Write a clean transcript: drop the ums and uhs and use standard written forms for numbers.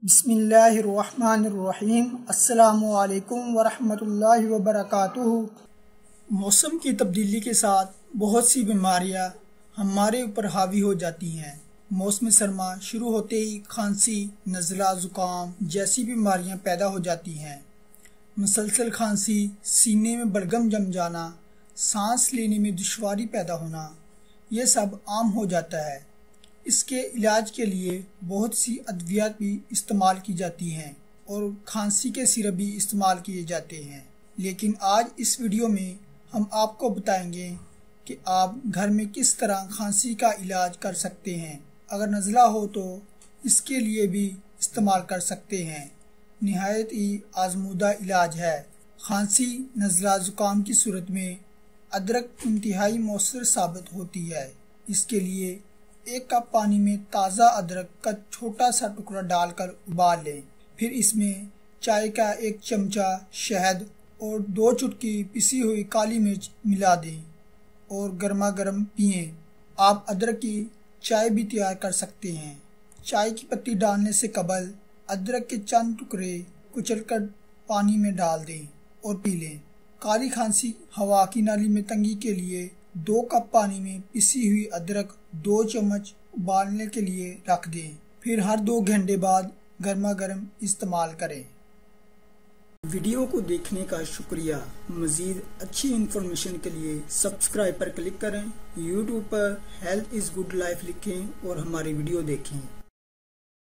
बिस्मिल्लाहिर्रहमानिर्रहीम। अस्सलामुअलैकुम वरहमतुल्लाहि वबरकातुहू। मौसम की तब्दीली के साथ बहुत सी बीमारियां हमारे ऊपर हावी हो जाती हैं। मौसम सरमा शुरू होते ही खांसी, नज़ला, ज़ुकाम जैसी बीमारियां पैदा हो जाती हैं। मुसलसल खांसी, सीने में बलगम जम जाना, सांस लेने में दुश्वारी पैदा होना, ये सब आम हो जाता है। इसके इलाज के लिए बहुत सी अद्वियात भी इस्तेमाल की जाती हैं और खांसी के सिरप भी इस्तेमाल किए जाते हैं। लेकिन आज इस वीडियो में हम आपको बताएंगे कि आप घर में किस तरह खांसी का इलाज कर सकते हैं। अगर नज़ला हो तो इसके लिए भी इस्तेमाल कर सकते हैं। निहायत ही आजमूदा इलाज है। खांसी, नज़ला, ज़ुकाम की सूरत में अदरक इंतहाई मौसर साबित होती है। इसके लिए 1 कप पानी में ताज़ा अदरक का छोटा सा टुकड़ा डालकर उबाल लें। फिर इसमें चाय का 1 चमचा शहद और 2 चुटकी पिसी हुई काली मिर्च मिला दें और गर्मा गर्म पिएं। आप अदरक की चाय भी तैयार कर सकते हैं। चाय की पत्ती डालने से कबल अदरक के चंद टुकड़े कुचलकर पानी में डाल दें और पी लें। काली खांसी, हवा की नाली में तंगी के लिए 2 कप पानी में पिसी हुई अदरक 2 चम्मच उबालने के लिए रख दें। फिर हर 2 घंटे बाद गर्मा गर्म इस्तेमाल करें। वीडियो को देखने का शुक्रिया। मज़ीद अच्छी इन्फॉर्मेशन के लिए सब्सक्राइब पर क्लिक करें। यूट्यूब पर हेल्थ इज़ गुड लाइफ लिखें और हमारी वीडियो देखें।